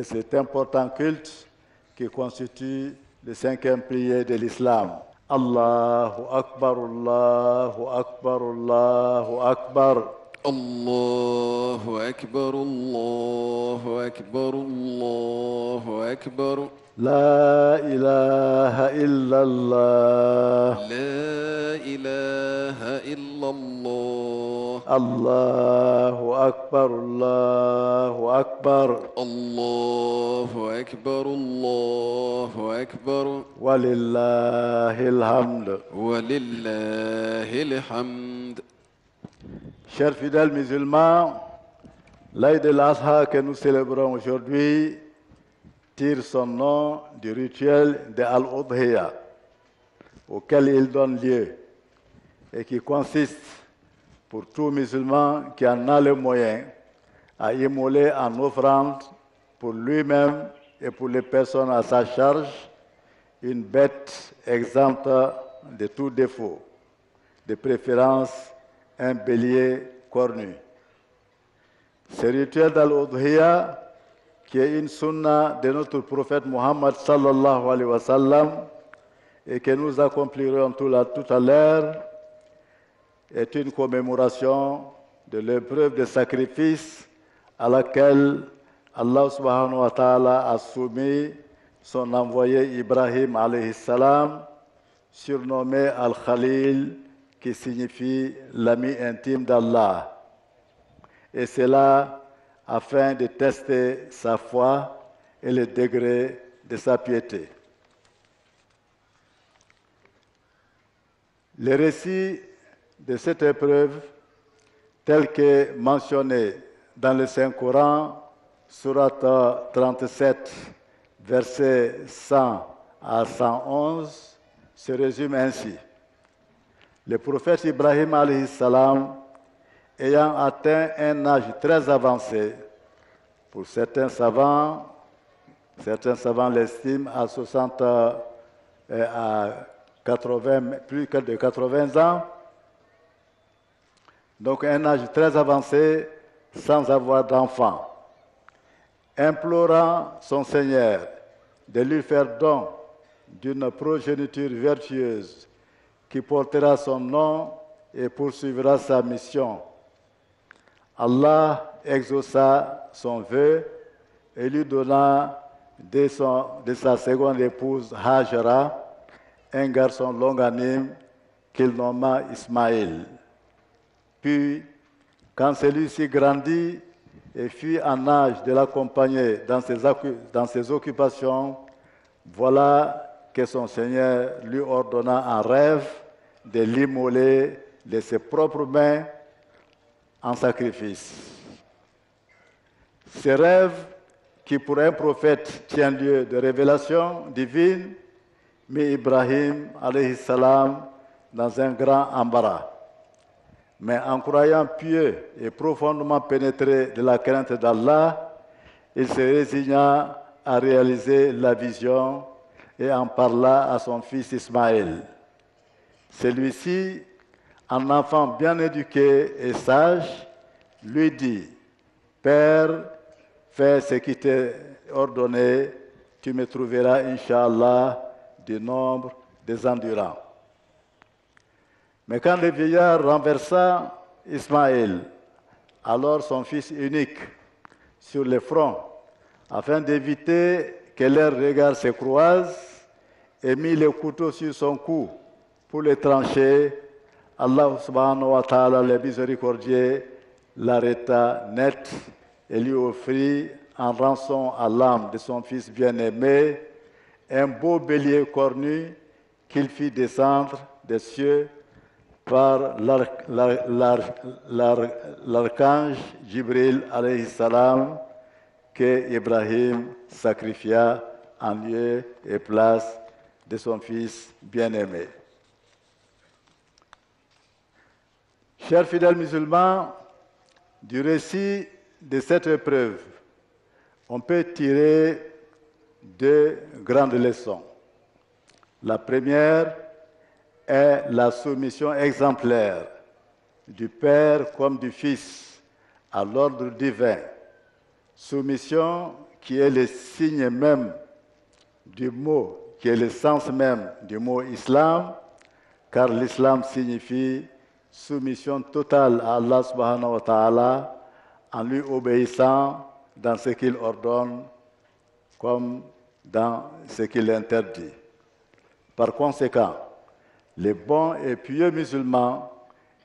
cet important culte qui constitue le 5e pilier de l'islam. Allahu Akbar, Allahu Akbar, Allahu Akbar. Allahu Akbar, Allahu Akbar, Allahu Akbar. La ilaha illallah. La ilaha illallah. Allahu Akbar, Allahu Akbar. Allahu Akbar, Allahu Akbar. Walillahil hamd. Walillahil hamd. Chers fidèles musulmans, l'Aïd el-Adha que nous célébrons aujourd'hui tire son nom du rituel de Al-Udhiya, auquel il donne lieu et qui consiste, pour tout musulman qui en a les moyens, à immoler en offrande pour lui-même et pour les personnes à sa charge une bête exempte de tout défaut, de préférence un bélier cornu. Ce rituel d'Al-Udhiya, qui est une sunna de notre prophète Muhammad sallallahu alayhi wa sallam et que nous accomplirons tout à l'heure, est une commémoration de l'épreuve de sacrifice à laquelle Allah subhanahu wa ta'ala a soumis son envoyé Ibrahim alayhi salam, surnommé Al-Khalil, qui signifie l'ami intime d'Allah. Et c'est là afin de tester sa foi et le degré de sa piété. Le récit de cette épreuve, tel que mentionné dans le Saint-Coran, Sourate 37, versets 100 à 111, se résume ainsi. Le prophète Ibrahim alayhi salam, ayant atteint un âge très avancé, pour certains savants l'estiment à 60 à 80, plus que de 80 ans, donc un âge très avancé sans avoir d'enfant, implorant son Seigneur de lui faire don d'une progéniture vertueuse qui portera son nom et poursuivra sa mission. Allah exauça son vœu et lui donna de sa seconde épouse Hajara un garçon longanime qu'il nomma Ismaël. Puis, quand celui-ci grandit et fut en âge de l'accompagner dans ses occupations, voilà que son Seigneur lui ordonna en rêve de l'immoler de ses propres mains en sacrifice. Ce rêve, qui pour un prophète tient lieu de révélation divine, mit Ibrahim alayhi salam dans un grand embarras. Mais en croyant pieux et profondément pénétré de la crainte d'Allah, il se résigna à réaliser la vision et en parla à son fils Ismaël. Celui-ci, un enfant bien éduqué et sage, lui dit: « Père, fais ce qui t'est ordonné, tu me trouveras, Inch'Allah, du nombre des endurants. » Mais quand le vieillard renversa Ismaël, alors son fils unique, sur le front, afin d'éviter que leurs regards se croisent, et mit le couteau sur son cou pour le trancher, Allah subhanahu wa ta'ala, le miséricordieux, l'arrêta net et lui offrit en rançon à l'âme de son fils bien-aimé un beau bélier cornu qu'il fit descendre des cieux par l'archange Jibril alayhi salam, que Ibrahim sacrifia en lieu et place de son fils bien-aimé. Chers fidèles musulmans, du récit de cette épreuve, on peut tirer deux grandes leçons. La première est la soumission exemplaire du Père comme du Fils à l'ordre divin. Soumission qui est le signe même du mot, qui est le sens même du mot islam, car l'islam signifie soumission totale à Allah subhanahu wa ta'ala en lui obéissant dans ce qu'il ordonne comme dans ce qu'il interdit. Par conséquent, le bon et pieux musulman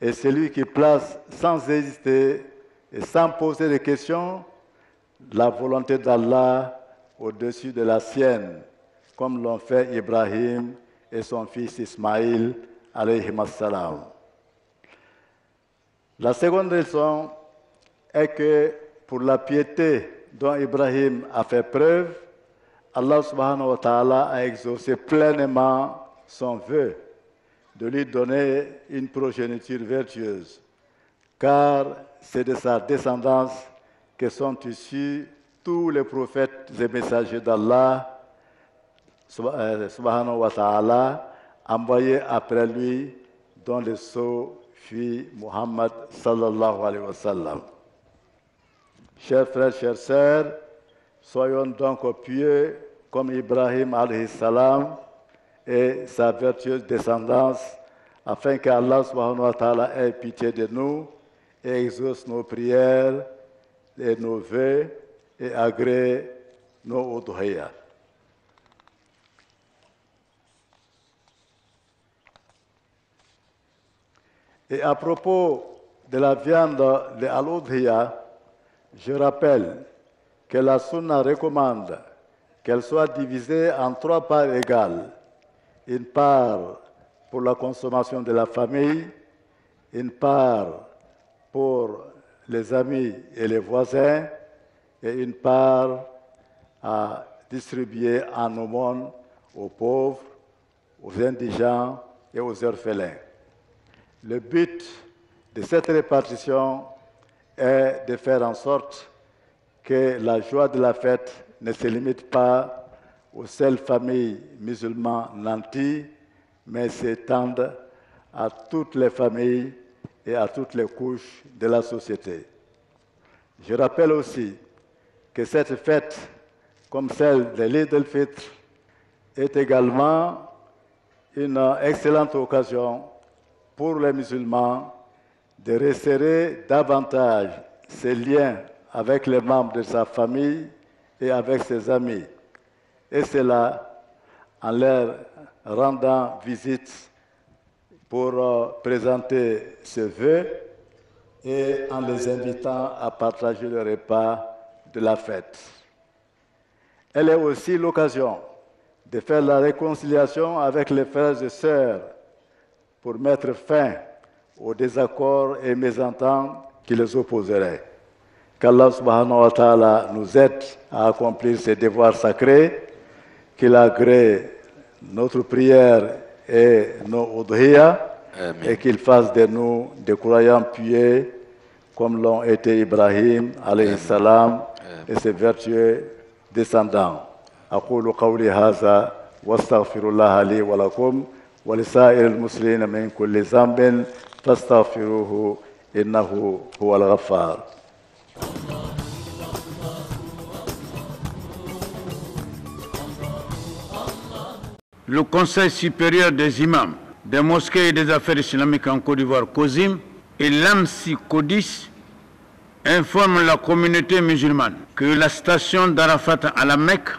est celui qui place sans hésiter et sans poser de questions la volonté d'Allah au-dessus de la sienne, comme l'ont fait Ibrahim et son fils Ismaïl, alayhi salam. La seconde leçon est que pour la piété dont Ibrahim a fait preuve, Allah subhanahu wa ta'ala a exaucé pleinement son vœu de lui donner une progéniture vertueuse, car c'est de sa descendance que sont issus tous les prophètes et messagers d'Allah subhanahu wa ta'ala, envoyés après lui, dont le sceau fut Muhammad sallallahu alayhi wa sallam. Chers frères, chères sœurs, soyons donc pieux comme Ibrahim alayhi salam et sa vertueuse descendance, afin qu'Allah subhanahu wa ta'ala ait pitié de nous et exauce nos prières et nos vœux et agrée nos udhiyas. Et à propos de la viande de al-udhiya, je rappelle que la sunna recommande qu'elle soit divisée en 3 parts égales. Une part pour la consommation de la famille, une part pour les amis et les voisins, et une part à distribuer en aumône aux pauvres, aux indigents et aux orphelins. Le but de cette répartition est de faire en sorte que la joie de la fête ne se limite pas aux seules familles musulmanes nantis, mais s'étende à toutes les familles et à toutes les couches de la société. Je rappelle aussi que cette fête, comme celle de l'Eid el-Fitr, est également une excellente occasion pour les musulmans de resserrer davantage ses liens avec les membres de sa famille et avec ses amis. Et cela en leur rendant visite pour présenter ce vœu et en les invitant à partager le repas de la fête. Elle est aussi l'occasion de faire la réconciliation avec les frères et sœurs pour mettre fin aux désaccords et mésententes qui les opposeraient. Qu'Allah subhanahu wa ta'ala nous aide à accomplir ces devoirs sacrés, qu'il agrée notre prière et nos udhiyas, et qu'il fasse de nous des croyants pieux comme l'ont été Ibrahim alayhi salam et ses vertueux descendants. أقول قولي هذا واستغفر الله لي ولكم ولسائر المسلمين من كل ذنب فاستغفروه إنه هو الغفار. Le Conseil supérieur des imams des mosquées et des affaires islamiques en Côte d'Ivoire, COSIM, et l'AMSI CODIS informent la communauté musulmane que la station d'Arafat à la Mecque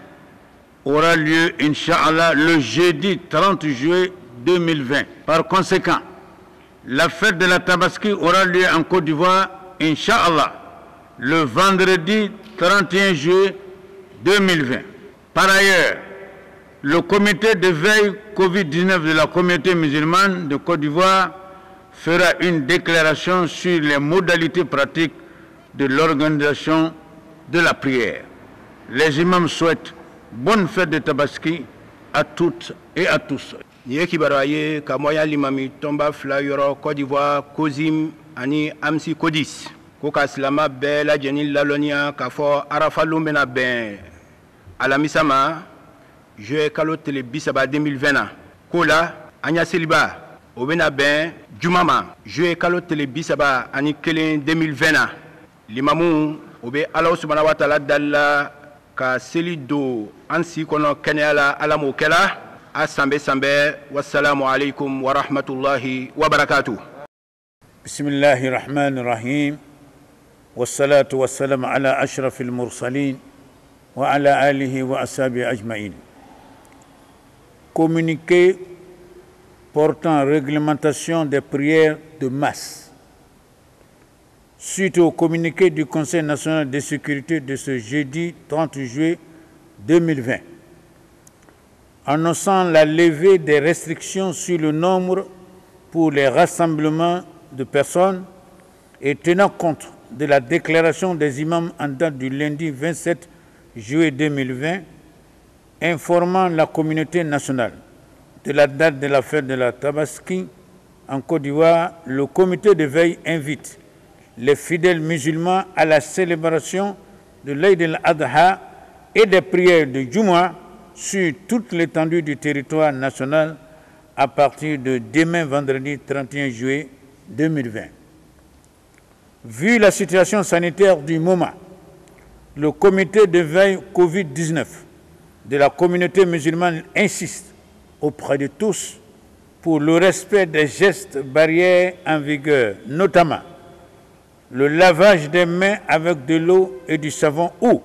aura lieu, Inch'Allah, le jeudi 30 juillet 2020. Par conséquent, la fête de la Tabaski aura lieu en Côte d'Ivoire, Inch'Allah, le vendredi 31 juillet 2020. Par ailleurs, le comité de veille Covid-19 de la communauté musulmane de Côte d'Ivoire fera une déclaration sur les modalités pratiques de l'organisation de la prière. Les imams souhaitent bonne fête de Tabaski à toutes et à tous. Yekibaraye Kamoya Limami Tomba Flayoro Côte d'Ivoire COSIM Ani Amsi Codis Koka Slama Bela Jenil Lalonia Kafo Arafa Lumbena Ben Alamisama Je Kalo Tele Bisaba 2020 Kola Anya Seliba Obena Ben Jumama Je Kalo Tele Bisaba Ani Kelen 2020 Limamu Obe Allah Subhanahu wa Ta'ala Dalla Ka Selido Ansi Kono Kenyala Alamo Kela Assambe Sambe Wassalamu alaikum wa rahmatullahi wa barakatuh. Bismillahir Rahmanir Rahim. Wassalatu wassalamu ala ashrafil mursalin wa ala alihi wa ashabihi ajma'in. Communiqué portant réglementation des prières de masse. Suite au communiqué du Conseil national de sécurité de ce jeudi 30 juillet 2020, annonçant la levée des restrictions sur le nombre pour les rassemblements de personnes et tenant compte de la déclaration des imams en date du lundi 27 juillet 2020, informant la communauté nationale de la date de la fête de la Tabaski en Côte d'Ivoire, le comité de veille invite les fidèles musulmans à la célébration de l'Aïd al-Adha et des prières de Jumu'ah sur toute l'étendue du territoire national à partir de demain vendredi 31 juillet 2020. Vu la situation sanitaire du moment, le comité de veille Covid-19 de la communauté musulmane insiste auprès de tous pour le respect des gestes barrières en vigueur, notamment le lavage des mains avec de l'eau et du savon ou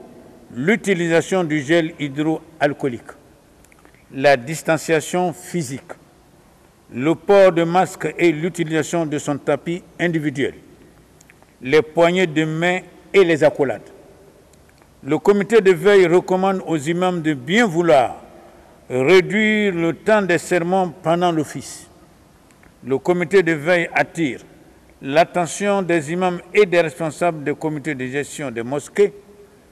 l'utilisation du gel hydroalcoolique, la distanciation physique, le port de masque et l'utilisation de son tapis individuel, les poignées de main et les accolades. Le comité de veille recommande aux imams de bien vouloir réduire le temps des sermons pendant l'office. Le comité de veille attire l'attention des imams et des responsables des comités de gestion des mosquées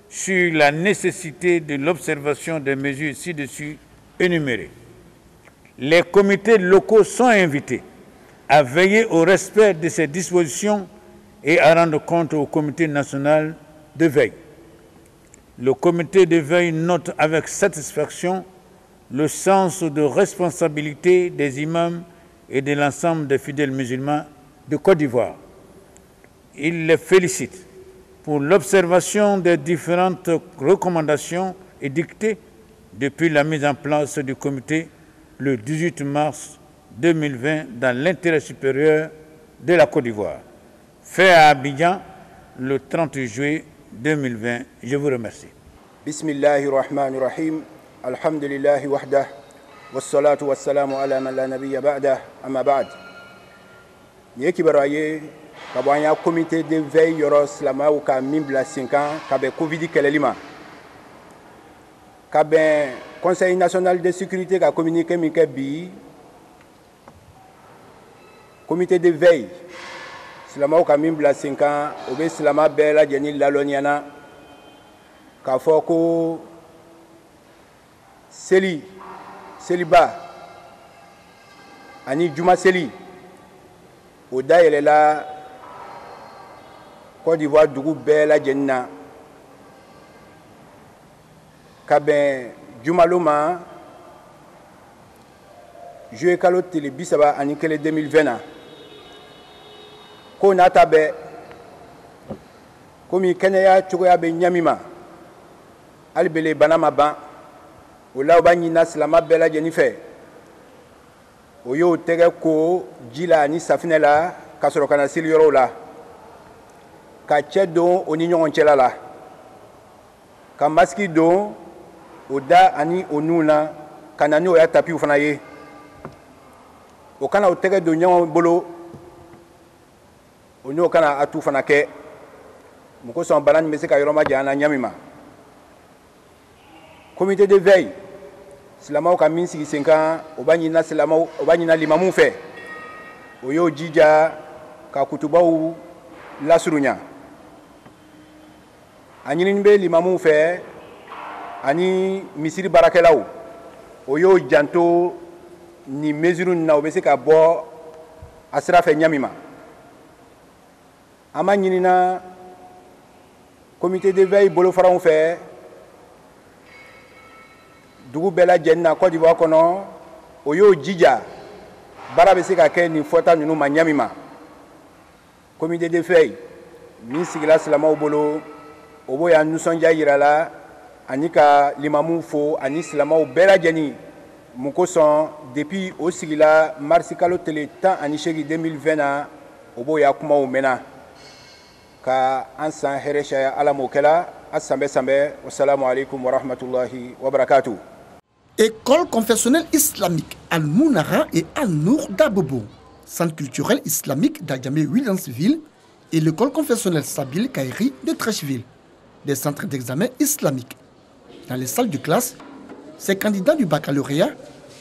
sur la nécessité de l'observation des mesures ci-dessus énumérées. Les comités locaux sont invités à veiller au respect de ces dispositions et à rendre compte au comité national de veille. Le comité de veille note avec satisfaction le sens de responsabilité des imams et de l'ensemble des fidèles musulmans de Côte d'Ivoire. Il les félicite pour l'observation des différentes recommandations édictées depuis la mise en place du comité le 18 mars 2020 dans l'intérêt supérieur de la Côte d'Ivoire. Fait à Abidjan le 30 juillet 2020. Je vous remercie. Bismillahirrahmanirrahim. Alhamdulillahi wahdah. Wassalatu wassalamu ala man la nabiyya ba'dah. Amma ba'd. Yeki baraye kabanya comité de veille yoro slama ou ka mimbla 5 ans kabe covid kelelima. Kabe Conseil national de sécurité ka communiqué minke bi comité de veille slama ou ka mimbla 5 ans obe slama bela jenil laloniana ka foko Seliba ani Juma Seli o dayɛlɛ la Côte d'Ivoire dugu bɛɛ lajɛlen na ka bɛn jumalo ma juillet kalo tile 31 2020 na ko n'a ta bɛɛ komi kɛnɛya cogoya bɛ ɲami ma hali bele bana ma ban o la u b'a ɲinina silama bɛɛ lajɛlen fɛ o y'o tɛgɛ ko ji la ni safinɛ la ka sɔrɔ ka na seli yɔrɔw la ka cɛ don o ni ɲɔgɔn cɛla la ka masiki don o da ani o nun na ka na ni o y'a tapiw fana ye o kana o tɛgɛ don ɲɔgɔn bolo o n'o kana a tu fana kɛ mun kosɔn bana nin bɛ se ka yɔrɔ ma janya na ɲami ma comité de veille silamaw ka min sigi sen kan o b'a ɲinina limamuw fɛ o y'o jija ka kutubaw lasurunya a ɲinini bɛ limamuw fɛ ani misiri baarakɛlaw o y'o janto ni mesure na o bɛ se ka bɔ a sira fɛ ɲami ma an b'a ɲinina comité de veille bolofaranw fɛ dugu bɛɛ lajɛlen na Côte d'Ivoire kɔnɔ o y'o jija baara bɛ se ka kɛ nin fɔta ninnu ma ɲami ma comité de veille min sigila silamaw bolo o b'o y'an nisɔndiya yira la ani ka limamuw fo ani silamaw bɛɛ lajɛlen mun kosɔn depuis o sigila marisi kalo tile 18 2020 na o b'o y'a kumaw mɛnna ka an san hɛrɛ saya ala m'o kɛla a sanbɛ sanbɛ wasalamu alaikum wa rahmatullahi wa barakatuh. École confessionnelle islamique Al-Mounara et Al-Nour d'Abobo, centre culturel islamique d'Adjamé Williamsville et l'école confessionnelle Sabil Kairi de Trècheville, des centres d'examen islamiques. Dans les salles de classe, ces candidats du baccalauréat,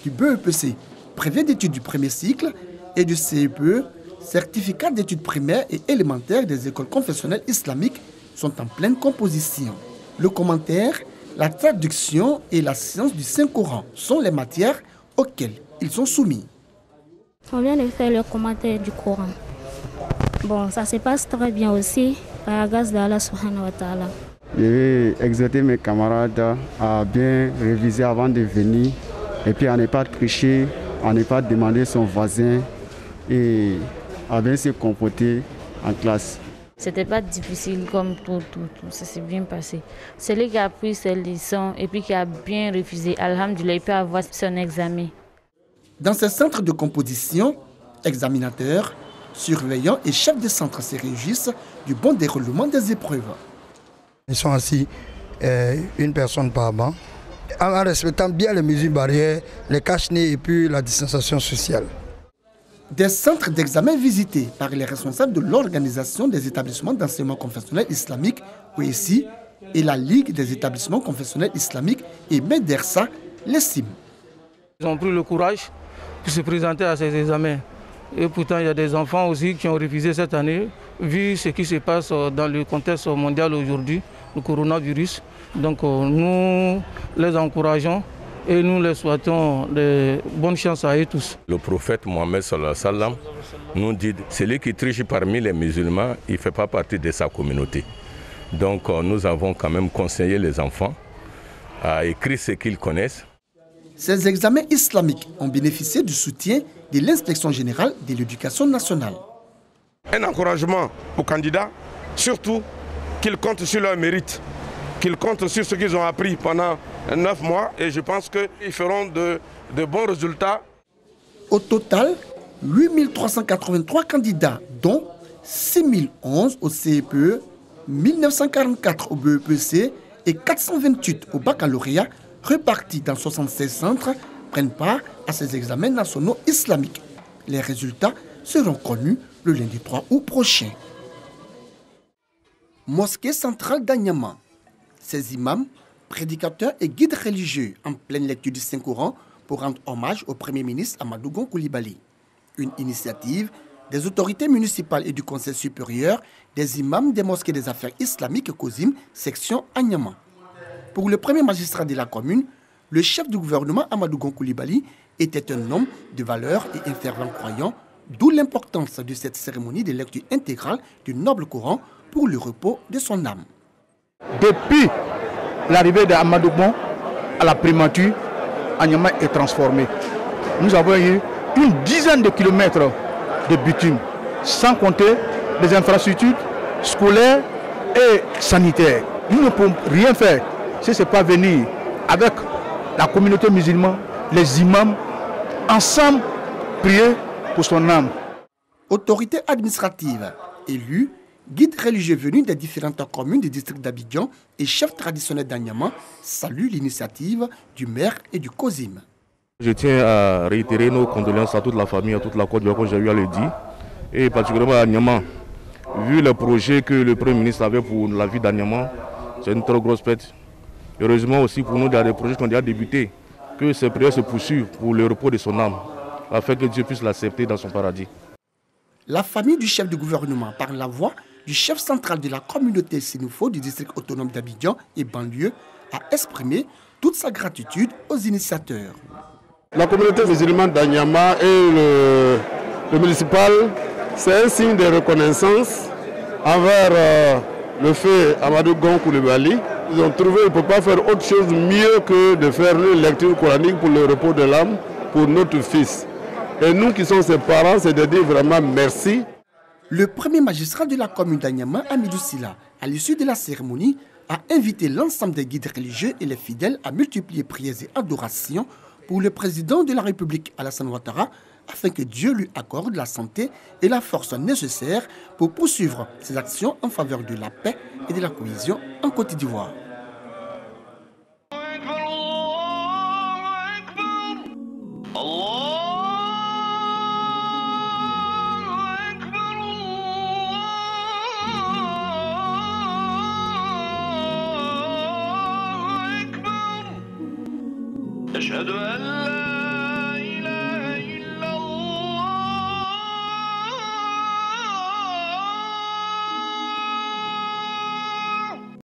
du BEPC, brevet d'études du premier cycle, et du CEPE, certificat d'études primaires et élémentaires des écoles confessionnelles islamiques, sont en pleine composition. Le commentaire, la traduction et la science du Saint-Coran sont les matières auxquelles ils sont soumis. On vient de faire le commentaire du Coran. Bon, ça se passe très bien aussi, par la grâce d'Allah subhanahu wa ta'ala. Je vais exhorter mes camarades à bien réviser avant de venir et puis à ne pas tricher, à ne pas demander son voisin et à bien se comporter en classe. C'était pas difficile comme tout, ça s'est bien passé. Celui qui a pris ses leçons et puis qui a bien refusé, alhamdoulilah, il peut avoir son examen. Dans ces centres de composition, examinateurs, surveillants et chefs de centre se réjouissent du bon déroulement des épreuves. Ils sont assis, une personne par banc, en respectant bien les mesures barrières, les cache-nez et puis la distanciation sociale. Des centres d'examen visités par les responsables de l'organisation des établissements d'enseignement confessionnel islamique, OESI, et la Ligue des établissements confessionnels islamiques et MEDERSA l'estiment. Ils ont pris le courage pour se présenter à ces examens. Et pourtant, il y a des enfants aussi qui ont refusé cette année, vu ce qui se passe dans le contexte mondial aujourd'hui, le coronavirus. Donc nous les encourageons et nous les souhaitons de bonnes chances à eux tous. Le prophète Mohammed sallallahu alayhi wa sallam nous dit, celui qui triche parmi les musulmans, il ne fait pas partie de sa communauté. Donc nous avons quand même conseillé les enfants à écrire ce qu'ils connaissent. Ces examens islamiques ont bénéficié du soutien de l'Inspection générale de l'éducation nationale. Un encouragement aux candidats, surtout qu'ils comptent sur leur mérite, qu'ils comptent sur ce qu'ils ont appris pendant 9 mois et je pense qu'ils feront de bons résultats. Au total, 8383 candidats, dont 6011 au CEPE, 1944 au BEPC et 428 au baccalauréat, repartis dans 76 centres, prennent part à ces examens nationaux islamiques. Les résultats seront connus le lundi 3 août prochain. Mosquée centrale d'Anyama. Ces imams, prédicateurs et guides religieux en pleine lecture du Saint-Coran pour rendre hommage au Premier ministre Amadou Gon Coulibaly. Une initiative des autorités municipales et du Conseil supérieur des imams des mosquées des affaires islamiques COSIM, section Anyama. Pour le premier magistrat de la commune, le chef du gouvernement Amadou Gon Coulibaly était un homme de valeur et un fervent croyant, d'où l'importance de cette cérémonie de lecture intégrale du noble Coran pour le repos de son âme. Depuis l'arrivée d'Amadou Gon à la primature, Anyama est transformé. Nous avons eu une dizaine de kilomètres de bitume, sans compter les infrastructures scolaires et sanitaires. Nous ne pouvons rien faire si ce n'est pas venir avec la communauté musulmane, les imams, ensemble prier pour son âme. Autorités administratives, élus, guides religieux venus des différentes communes du district d'Abidjan et chefs traditionnels d'Anyama saluent l'initiative du maire et du COSIM. Je tiens à réitérer nos condoléances à toute la famille, à toute la Côte d'Ivoire, comme j'ai eu à le dire, et particulièrement à Anyama. Vu le projet que le Premier ministre avait pour la vie d'Anyama, c'est une très grosse perte. Heureusement aussi pour nous, il y a des projets qui ont déjà débuté, que ces prières se poursuivent pour le repos de son âme, afin que Dieu puisse l'accepter dans son paradis. La famille du chef du gouvernement, par la voix du chef central de la communauté Sénoufo du district autonome d'Abidjan et banlieue, a exprimé toute sa gratitude aux initiateurs. La communauté musulmane d'Anyama et le municipal, c'est un signe de reconnaissance envers le feu Amadou Gon Coulibaly. Ils ont trouvé qu'il ne peut pas faire autre chose mieux que de faire une lecture coranique pour le repos de l'âme pour notre fils. Et nous qui sommes ses parents, c'est de dire vraiment merci. Le premier magistrat de la commune d'Anyama, Amidou Silla, à l'issue de la cérémonie, a invité l'ensemble des guides religieux et les fidèles à multiplier prières et adorations pour le président de la République, Alassane Ouattara, afin que Dieu lui accorde la santé et la force nécessaires pour poursuivre ses actions en faveur de la paix et de la cohésion en Côte d'Ivoire. أشهد أن لا